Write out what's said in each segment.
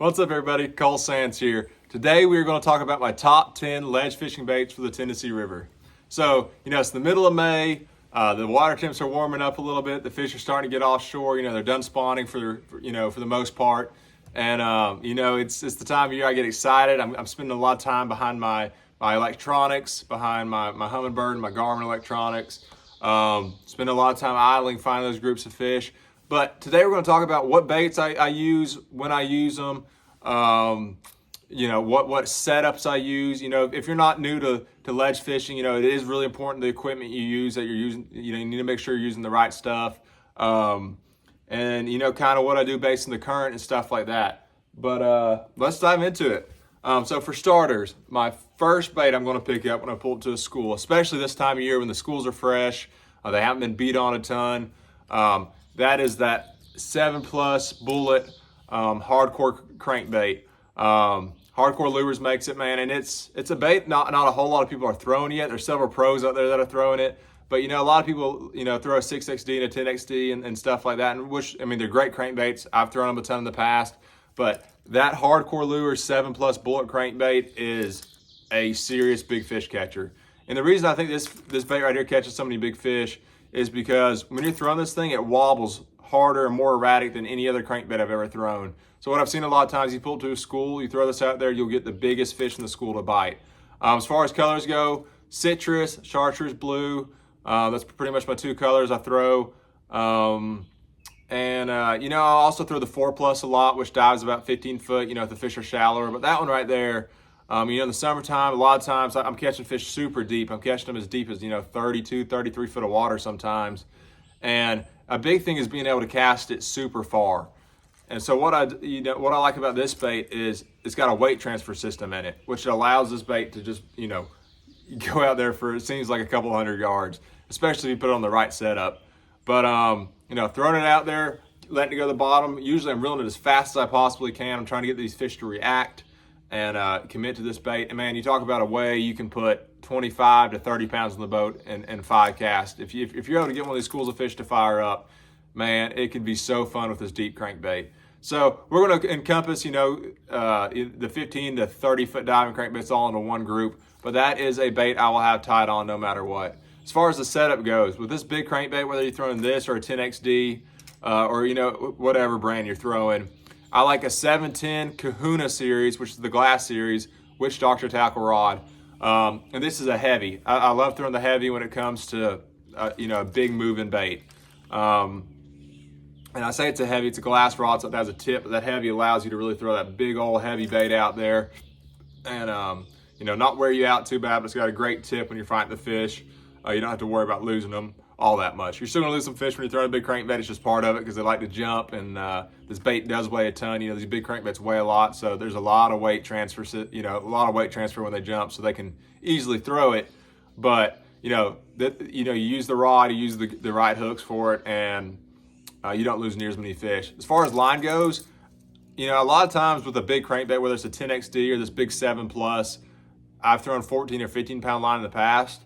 What's up, everybody? Cole Sands here. Today we are going to talk about my top 10 ledge fishing baits for the Tennessee River. So, it's the middle of May. The water temps are warming up a little bit. The fish are starting to get offshore. They're done spawning for the most part. And, it's the time of year I get excited. I'm spending a lot of time behind my electronics, behind my Humminbird and my Garmin electronics. Spend a lot of time idling, finding those groups of fish. But today we're going to talk about what baits I use, when I use them, what setups I use. If you're not new to ledge fishing, it is really important the equipment you use that you're using. You need to make sure you're using the right stuff, and kind of what I do based on the current and stuff like that. But let's dive into it. So for starters, my first bait I'm going to pick up when I pull it to a school, especially this time of year when the schools are fresh, they haven't been beat on a ton. That is that 7+ bullet hardcore crankbait. Hardcore Lures makes it, man, and it's a bait not a whole lot of people are throwing yet. There's several pros out there that are throwing it, but a lot of people throw a 6XD and a 10XD and stuff like that, and they're great crankbaits. I've thrown them a ton in the past, but that Hardcore Lures 7+ bullet crankbait is a serious big fish catcher. And the reason I think this bait right here catches so many big fish is because when you're throwing this thing, it wobbles harder and more erratic than any other crankbait I've ever thrown. So what I've seen a lot of times, you pull it to a school, you throw this out there, you'll get the biggest fish in the school to bite. As far as colors go, citrus, chartreuse blue, that's pretty much my two colors I throw. I also throw the 4+ a lot, which dives about 15 foot, if the fish are shallower. But that one right there, in the summertime, a lot of times I'm catching fish super deep. I'm catching them as deep as, 32, 33 foot of water sometimes. And a big thing is being able to cast it super far. And so what I like about this bait is it's got a weight transfer system in it, which allows this bait to just, go out there for, it seems like a couple hundred yards, especially if you put it on the right setup. But, throwing it out there, letting it go to the bottom, usually I'm reeling it as fast as I possibly can. I'm trying to get these fish to react and commit to this bait. And man, you talk about a way you can put 25 to 30 pounds on the boat and 5 casts. If you're able to get one of these schools of fish to fire up, man, it can be so fun with this deep crankbait. So we're going to encompass, the 15 to 30 foot diving crankbaits all into one group, but that is a bait I will have tied on no matter what. As far as the setup goes, with this big crankbait, whether you're throwing this or a 10XD, or whatever brand you're throwing, I like a 710 Kahuna series, which is the glass series, Witch Doctor tackle rod. And this is a heavy. I love throwing the heavy when it comes to, a big moving bait. And I say it's a heavy, it's a glass rod, so it has a tip, but that heavy allows you to really throw that big old heavy bait out there. And, not wear you out too bad, but it's got a great tip when you're fighting the fish. You don't have to worry about losing them all that much. You're still gonna lose some fish when you're throwing a big crankbait. It's just part of it because they like to jump, and this bait does weigh a ton. These big crankbaits weigh a lot, so there's a lot of weight transfer. When they jump, so they can easily throw it. But you use the rod, you use the right hooks for it, and you don't lose near as many fish. As far as line goes, a lot of times with a big crankbait, whether it's a 10XD or this big 7+, I've thrown 14 or 15 pound line in the past.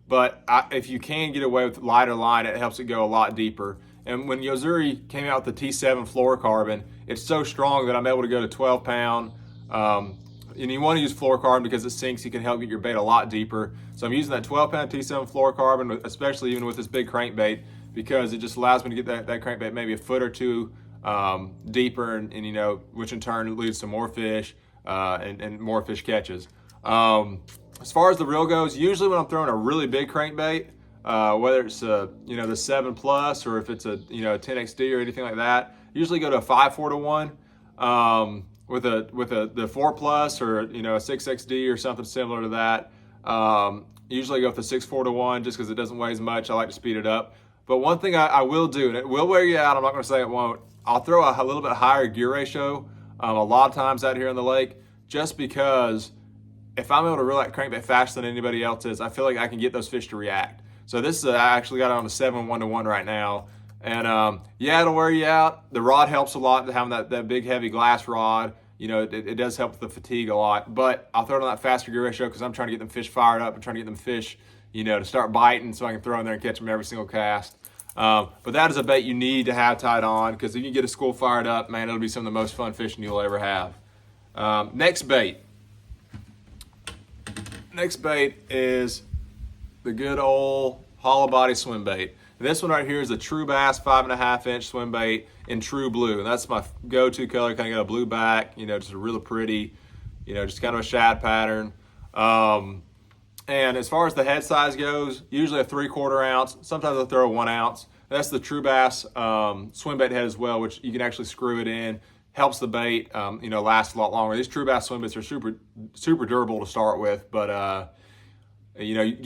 But if you can get away with lighter line, it helps it go a lot deeper. And when Yozuri came out with the T7 fluorocarbon, it's so strong that I'm able to go to 12 pound. And you want to use fluorocarbon because it sinks. You can help get your bait a lot deeper. So I'm using that 12 pound T7 fluorocarbon, especially even with this big crankbait, because it just allows me to get that crankbait maybe a foot or two deeper, and which in turn leads to more fish and more fish catches. As far as the reel goes, usually when I'm throwing a really big crankbait, whether it's the 7+ or if it's a 10XD or anything like that, usually go to a 5/4 to 1. With the 4+ or a 6XD or something similar to that. Usually go with the 6/4 to 1 just because it doesn't weigh as much. I like to speed it up. But one thing I will do, and it will wear you out, I'm not going to say it won't, I'll throw a little bit higher gear ratio a lot of times out here in the lake, just because if I'm able to reel that crankbait faster than anybody else is, I feel like I can get those fish to react. So this is, I actually got it on a 7/1 to 1 right now. And it'll wear you out. The rod helps a lot, having that big heavy glass rod. It does help with the fatigue a lot. But I'll throw it on that faster gear ratio because I'm trying to get them fish fired up and trying to get them fish, to start biting so I can throw in there and catch them every single cast. But that is a bait you need to have tied on, because if you get a school fired up, man, it'll be some of the most fun fishing you'll ever have. Next bait. Next bait is the good old hollow body swim bait. This one right here is a True Bass 5.5 inch swim bait in true blue. And that's my go-to color. Kind of got a blue back, just a really pretty, just kind of a shad pattern. And as far as the head size goes, usually a 3/4 ounce. Sometimes I'll throw a 1 ounce. That's the True Bass swim bait head as well, which you can actually screw it in. Helps the bait, last a lot longer. These True Bass swim baits are super durable to start with, but get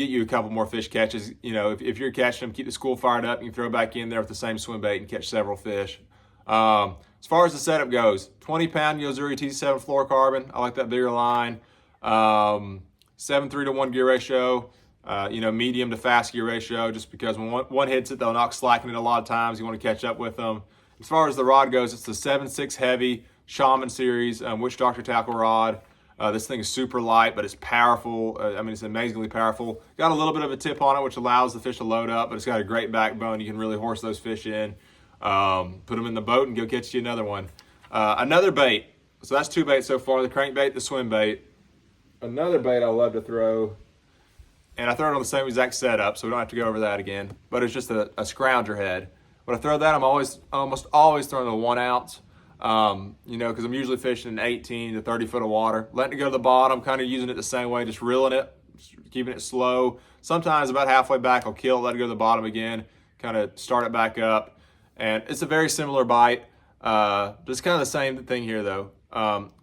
you a couple more fish catches. If you're catching them, keep the school fired up. You can throw it back in there with the same swim bait and catch several fish. As far as the setup goes, 20-pound Yo-Zuri TC7 fluorocarbon. I like that bigger line. 7:3 to 1 gear ratio. Medium to fast gear ratio, just because when one hits it, they'll knock slacking it a lot of times. You want to catch up with them. As far as the rod goes, it's the 7.6 heavy Shaman series Witch Doctor tackle rod. This thing is super light, but it's powerful. It's amazingly powerful. Got a little bit of a tip on it, which allows the fish to load up, but it's got a great backbone. You can really horse those fish in, put them in the boat, and go catch you another one. Another bait. So that's 2 baits so far, the crankbait, the swim bait. Another bait I love to throw, and I throw it on the same exact setup, so we don't have to go over that again, but it's just a scrounger head. When I throw that, I'm almost always throwing a 1 ounce. Because I'm usually fishing in 18 to 30 foot of water, letting it go to the bottom, kind of using it the same way, just reeling it, keeping it slow. Sometimes about halfway back, I'll kill it, let it go to the bottom again, kind of start it back up. And it's a very similar bite. Just kind of the same thing here though.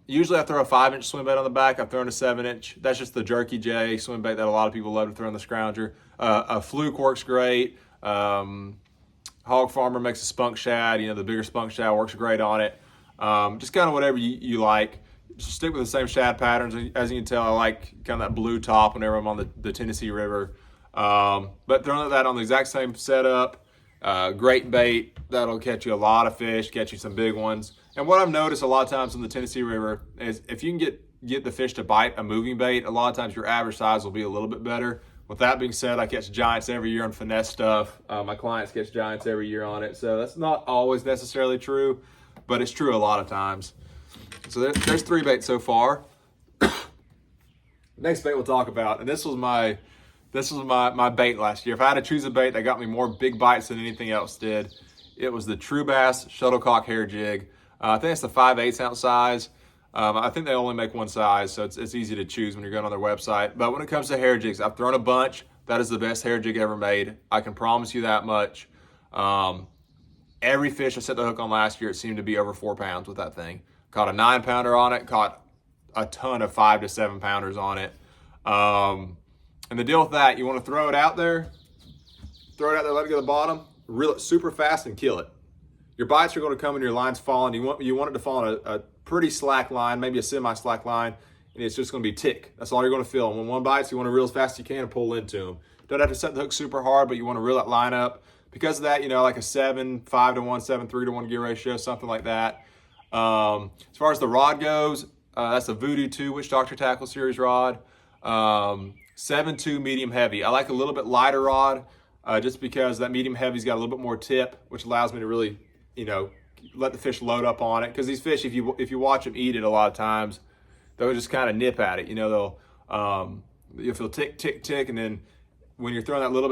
Usually I throw a 5-inch swim bait on the back. I've thrown a 7-inch. That's just the Jerky J swim bait that a lot of people love to throw on the scrounger. A fluke works great. Hog Farmer makes a spunk shad. The bigger spunk shad works great on it. Just kind of whatever you like. Just stick with the same shad patterns. As you can tell, I like kind of that blue top whenever I'm on the Tennessee River. But throwing that on the exact same setup, great bait. That'll catch you a lot of fish, catch you some big ones. And what I've noticed a lot of times in the Tennessee River is if you can get the fish to bite a moving bait, a lot of times your average size will be a little bit better. With that being said, I catch giants every year on finesse stuff. My clients catch giants every year on it. So that's not always necessarily true, but it's true a lot of times. So there's 3 baits so far. Next bait we'll talk about, and this was my bait last year. If I had to choose a bait that got me more big bites than anything else did, it was the True Bass Shuttlecock hair jig. I think it's the 5/8 ounce size. I think they only make one size, so it's easy to choose when you're going on their website. But when it comes to hair jigs, I've thrown a bunch. That is the best hair jig ever made. I can promise you that much. Every fish I set the hook on last year, it seemed to be over 4 pounds with that thing. Caught a 9-pounder on it, caught a ton of 5 to 7 pounders on it. And the deal with that, you want to throw it out there, let it go to the bottom, reel it super fast and kill it. Your bites are going to come and your line's falling. You want it to fall on a pretty slack line, maybe a semi-slack line, and it's just going to be tick. That's all you're going to feel. And when one bites, you want to reel as fast as you can and pull into them. Don't have to set the hook super hard, but you want to reel that line up. Because of that, like a 7.5 to 1, 7.3 to 1 gear ratio, something like that. As far as the rod goes, that's a Voodoo 2 Witch Doctor Tackle Series rod. 7.2 medium heavy. I like a little bit lighter rod, just because that medium heavy's got a little bit more tip, which allows me to really, let the fish load up on it. Because these fish, if you watch them eat it a lot of times, they'll just kind of nip at it. You'll feel tick, tick, tick, and then when you're throwing that little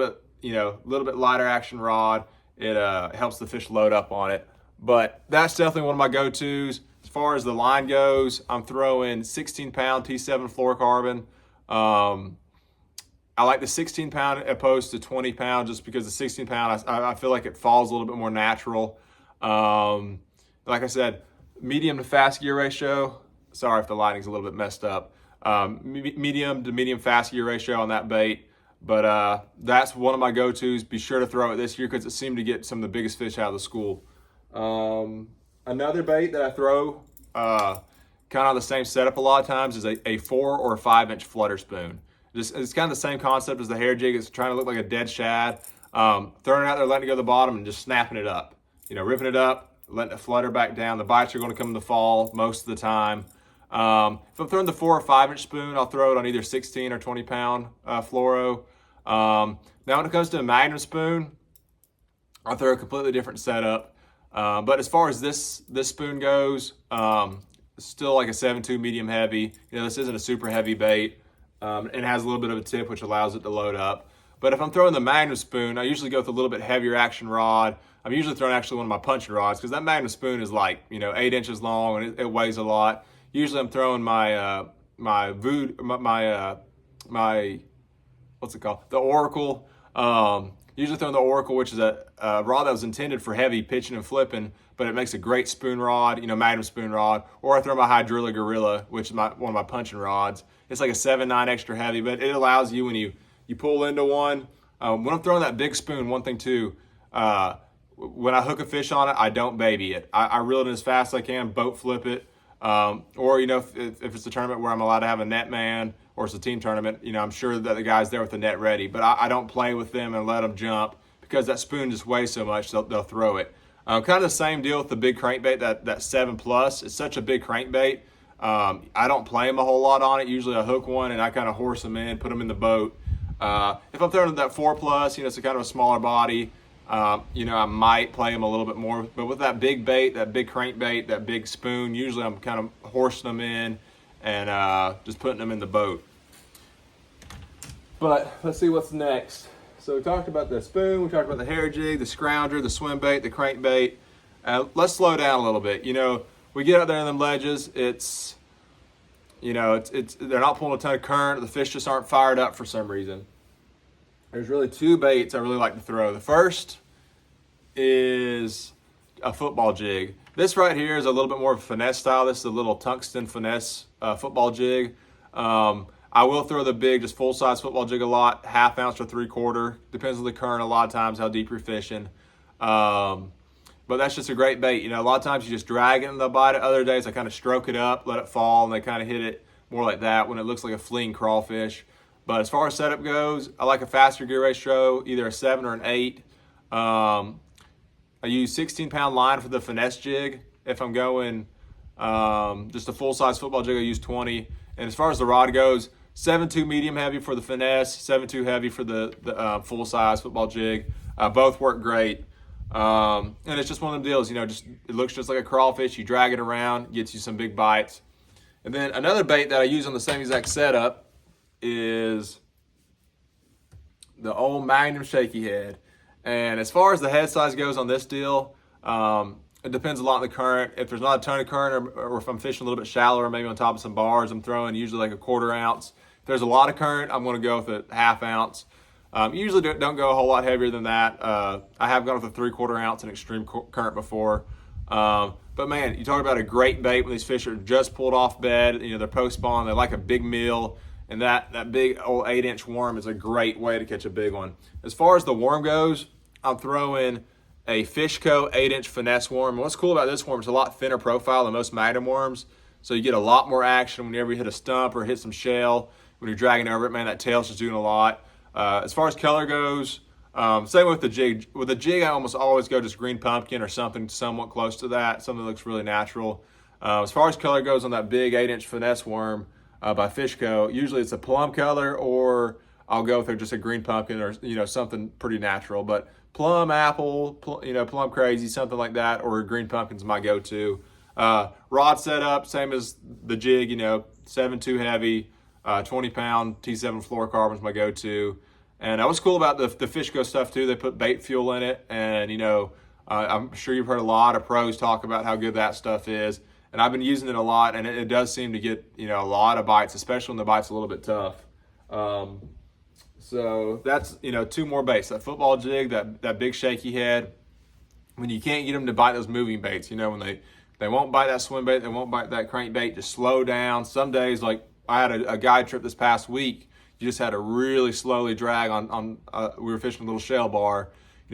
bit lighter action rod, it helps the fish load up on it. But that's definitely one of my go-tos. As far as the line goes, I'm throwing 16-pound T7 fluorocarbon. I like the 16-pound opposed to 20-pound, just because the 16-pound, I feel like it falls a little bit more natural. Like I said, medium to fast gear ratio. Sorry if the lighting's a little bit messed up. Medium to medium fast gear ratio on that bait. But that's one of my go-tos. Be sure to throw it this year because it seemed to get some of the biggest fish out of the school. Another bait that I throw kind of on the same setup a lot of times is a 4 or a 5-inch flutter spoon. It's kind of the same concept as the hair jig. It's trying to look like a dead shad. Throwing it out there, letting it go to the bottom, and just snapping it up. Ripping it up, letting it flutter back down. The bites are going to come in the fall most of the time. If I'm throwing the 4 or 5-inch spoon, I'll throw it on either 16 or 20-pound fluoro. Now when it comes to a Magnum spoon, I'll throw a completely different setup. But as far as this spoon goes, still like a 7.2 medium heavy. This isn't a super heavy bait. It has a little bit of a tip, which allows it to load up. But if I'm throwing the Magnum spoon, I usually go with a little bit heavier action rod. I'm usually throwing actually one of my punching rods, because that Magnum spoon is like 8 inches long, and it weighs a lot. Usually I'm throwing my what's it called? The Oracle. Usually throwing the Oracle, which is a rod that was intended for heavy pitching and flipping, but it makes a great spoon rod, Magnum spoon rod. Or I throw my Hydrilla Gorilla, which is one of my punching rods. It's like a 7.9 extra heavy, but it allows you, when you pull into one. When I'm throwing that big spoon, one thing too, when I hook a fish on it, I don't baby it. I reel it in as fast as I can, boat flip it. Or, if it's a tournament where I'm allowed to have a net man, or it's a team tournament, I'm sure that the guy's there with the net ready. But I don't play with them and let them jump, because that spoon just weighs so much, they'll throw it. Kind of the same deal with the big crankbait, that 7 Plus. It's such a big crankbait. I don't play them a whole lot on it. Usually I hook one and I kind of horse them in, put them in the boat. If I'm throwing that 4 Plus, it's a kind of a smaller body. I might play them a little bit more. But with that big bait, that big crankbait, that big spoon, usually I'm kind of horsing them in and just putting them in the boat. But let's see what's next. So we talked about the spoon, we talked about the hair jig, the scrounger, the swim bait, the crankbait. Let's slow down a little bit. We get out there in them ledges, it's they're not pulling a ton of current, the fish just aren't fired up for some reason. There's really 2 baits I really like to throw. The first is a football jig. This right here is a little bit more of a finesse style. This is a little tungsten finesse football jig. I will throw the big, just full-size football jig a lot, 1/2 ounce or 3/4. Depends on the current a lot of times, how deep you're fishing. But that's just a great bait. A lot of times you just drag it and they'll bite it. Other days I kind of stroke it up, let it fall, and they kind of hit it more like that when it looks like a fleeing crawfish. But as far as setup goes, I like a faster gear ratio, either a 7 or an 8. I use 16-pound line for the finesse jig. If I'm going just a full-size football jig, I use 20. And as far as the rod goes, 7.2 medium heavy for the finesse, 7.2 heavy for the full-size football jig. Both work great. And it's just one of them deals, it looks just like a crawfish. You drag it around, gets you some big bites. And then another bait that I use on the same exact setup is the old Magnum shaky head. And as far as the head size goes on this deal, it depends a lot on the current. If there's not a ton of current, or if I'm fishing a little bit shallower, maybe on top of some bars, I'm throwing usually like a 1/4 ounce. If there's a lot of current, I'm going to go with a 1/2 ounce. Usually don't go a whole lot heavier than that. I have gone with a 3/4 ounce in extreme current before. But man, you talk about a great bait when these fish are just pulled off bed. They're post spawn. They like a big meal, and that big old 8-inch worm is a great way to catch a big one. As far as the worm goes, I'm throwing a Fishco 8-inch finesse worm. And what's cool about this worm is a lot thinner profile than most Magnum worms, so you get a lot more action whenever you hit a stump or hit some shell. When you're dragging over it, man, that tail's just doing a lot. As far as color goes, same with the jig. With the jig, I almost always go just green pumpkin or something somewhat close to that, something that looks really natural. As far as color goes on that big 8-inch finesse worm by Fishco, usually it's a plum color, or I'll go with just a green pumpkin or something pretty natural. But plum, apple, plum crazy, something like that, or green pumpkin's my go-to. Rod setup, same as the jig, 7.2 heavy, 20-pound T7 fluorocarbon's my go-to. And what's cool about the Fishco stuff too, they put bait fuel in it, and I'm sure you've heard a lot of pros talk about how good that stuff is. And I've been using it a lot, and it does seem to get a lot of bites, especially when the bite's a little bit tough. So that's 2 more baits: that football jig, that big shaky head. When you can't get them to bite those moving baits, when they won't bite that swim bait, they won't bite that crankbait, just slow down. Some days, like I had a guide trip this past week, you just had to really slowly drag on we were fishing a little shell bar,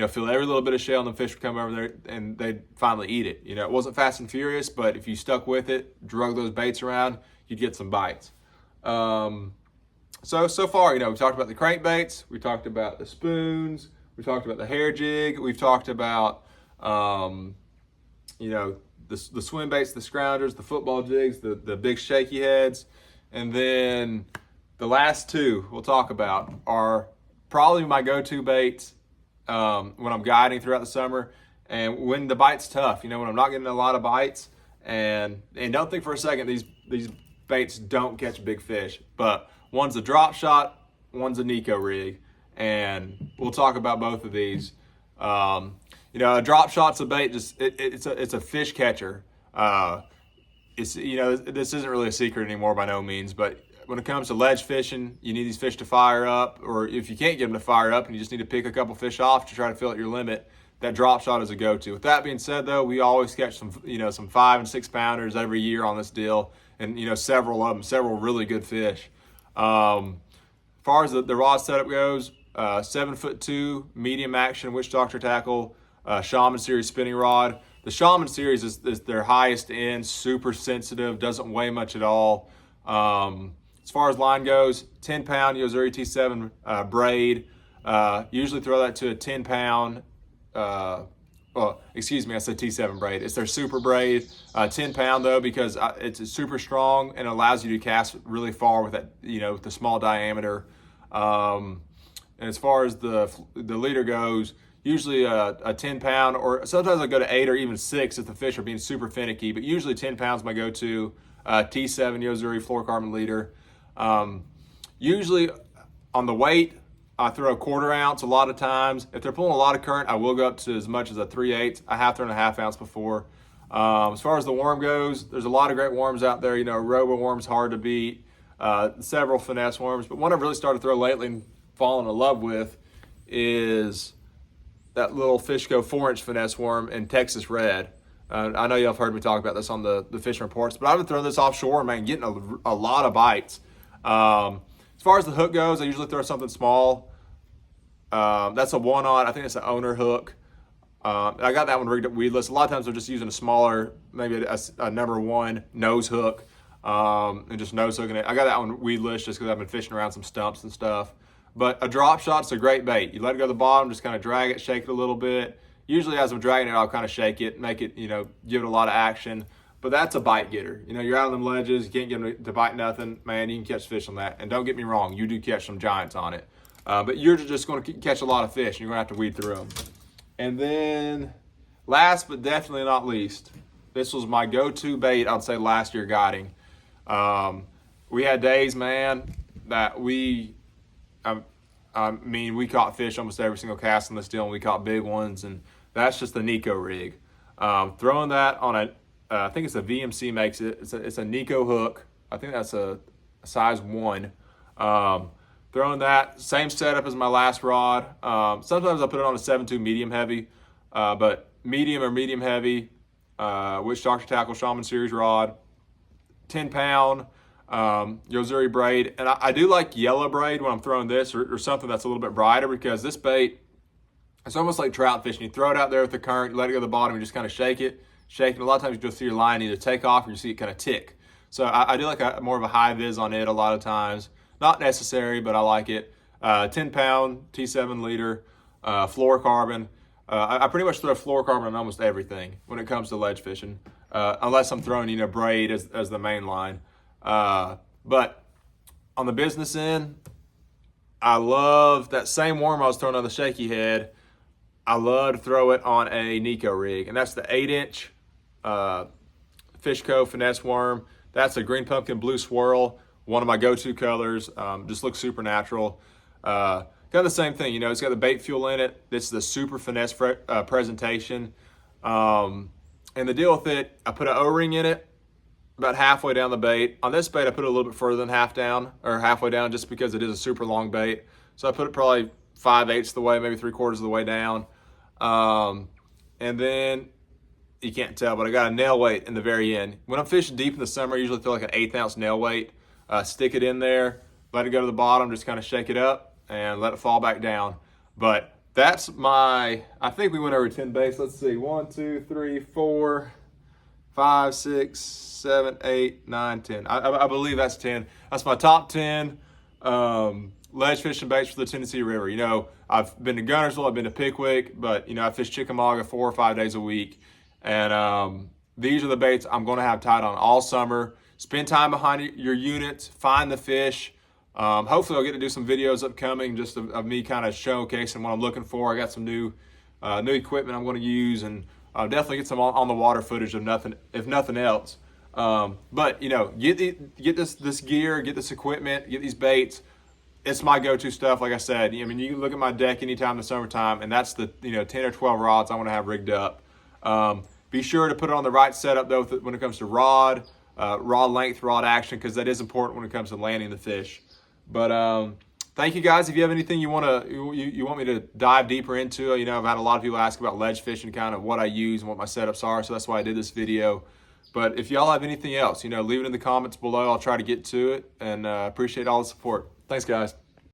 feel every little bit of shell, and the fish would come over there and they'd finally eat it. It wasn't fast and furious, but if you stuck with it, drug those baits around, you'd get some bites. So far, we talked about the crankbaits, we talked about the spoons, we talked about the hair jig, we've talked about the swim baits, the scroungers, the football jigs, the big shaky heads. And then the last 2 we'll talk about are probably my go-to baits when I'm guiding throughout the summer, and when the bite's tough, when I'm not getting a lot of bites And don't think for a second these baits don't catch big fish, but one's a Dropshot, one's a Neko rig, and we'll talk about both of these. You know, a Dropshot's a bait, it's a fish catcher. It's, you know, this isn't really a secret anymore by no means, but when it comes to ledge fishing, you need these fish to fire up, or if you can't get them to fire up and you just need to pick a couple fish off to try to fill out your limit, that Dropshot is a go-to. With that being said, though, we always catch some 5 and 6 pounders every year on this deal, and several of them, several really good fish. As far as the rod setup goes, 7'2" medium action witch doctor tackle, Shaman series spinning rod. The Shaman series is their highest end, super sensitive, doesn't weigh much at all. As far as line goes, 10-pound Yo-Zuri T7 braid. Usually throw that to a 10-pound. Well, excuse me, I said T7 braid. It's their super braid, 10-pound though, because it's super strong and allows you to cast really far with that, with the small diameter. And as far as the leader goes, usually a 10-pound, or sometimes I go to 8 or even 6 if the fish are being super finicky, but usually 10 pounds my go-to. T7 Yo-Zuri fluorocarbon leader. Usually on the weight, I throw a 1/4 ounce a lot of times. If they're pulling a lot of current, I will go up to as much as a 3/8. I have thrown a 1/2 ounce before. As far as the worm goes, there's a lot of great worms out there. Robo worm's hard to beat. Several finesse worms, but one I've really started to throw lately and fallen in love with is that little Fishco 4-inch finesse worm in Texas Red. I know y'all have heard me talk about this on the fishing reports, but I've been throwing this offshore, man, getting a lot of bites. As far as the hook goes, I usually throw something small. That's a 1/0. I think it's an owner hook. I got that one rigged up weedless. A lot of times they're just using a smaller, maybe a number 1 nose hook, and just nose hooking it. I got that one weedless just because I've been fishing around some stumps and stuff. But a Dropshot's a great bait. You let it go to the bottom, just kind of drag it, shake it a little bit. Usually as I'm dragging it, I'll kind of shake it, make it, give it a lot of action. But that's a bite getter. You're out on them ledges, you can't get them to bite nothing. Man, you can catch fish on that. And don't get me wrong, you do catch some giants on it. But you're just going to catch a lot of fish, and you're going to have to weed through them. And then, last but definitely not least, this was my go-to bait, I'd say, last year guiding. We had days, man, that we caught fish almost every single cast on this deal, and we caught big ones, and that's just the Neko rig. Throwing that on I think it's a VMC makes it. It's a Neko hook. I think that's a size 1. Throwing that, same setup as my last rod. Sometimes I put it on a 7.2 medium heavy, but medium or medium heavy, witch doctor tackle Shaman series rod, 10-pound. Yo-Zuri braid, and I do like yellow braid when I'm throwing this, or something that's a little bit brighter, because this bait, it's almost like trout fishing. You throw it out there with the current, you let it go to the bottom, you just kind of shake it. A lot of times you just see your line either take off or you see it kind of tick. So I do like more of a high vis on it a lot of times. Not necessary, but I like it. 10-pound T7 leader, fluorocarbon. I pretty much throw fluorocarbon on almost everything when it comes to ledge fishing, unless I'm throwing braid as the main line. But on the business end, I love that same worm I was throwing on the shaky head. I love to throw it on a Neko rig, and that's the 8-inch Fishco finesse worm. That's a green pumpkin blue swirl, one of my go-to colors. Just looks super natural. Got the same thing, it's got the bait fuel in it. This is the super finesse presentation. And the deal with it, I put an O-ring in it about halfway down the bait. On this bait, I put it a little bit further than halfway down, just because it is a super long bait. So I put it probably 5/8 of the way, maybe 3/4 of the way down. And then, you can't tell, but I got a nail weight in the very end. When I'm fishing deep in the summer, I usually throw like an 1/8 ounce nail weight. Stick it in there, let it go to the bottom, just kind of shake it up, and let it fall back down. But that's I think we went over 10 baits. Let's see, 1, 2, 3, 4, 5, 6, 7, 8, 9, 10. I believe that's 10. That's my top 10 ledge fishing baits for the Tennessee River. I've been to Gunnersville, I've been to Pickwick, but I fish Chickamauga 4 or 5 days a week. And these are the baits I'm going to have tied on all summer. Spend time behind your units, find the fish. Hopefully I'll get to do some videos upcoming just of me kind of showcasing what I'm looking for. I got some new equipment I'm going to use, and definitely get some on the water footage if nothing else. But you know, get this gear, get this equipment, get these baits. It's my go-to stuff. Like I said, I mean, you can look at my deck anytime in the summertime, and that's the 10 or 12 rods I want to have rigged up. Be sure to put it on the right setup though when it comes to rod length, rod action, because that is important when it comes to landing the fish. But thank you guys. If you have anything you want me to dive deeper into, I've had a lot of people ask about ledge fishing, kind of what I use and what my setups are, so that's why I did this video. But if y'all have anything else, leave it in the comments below. I'll try to get to it, and appreciate all the support. Thanks, guys.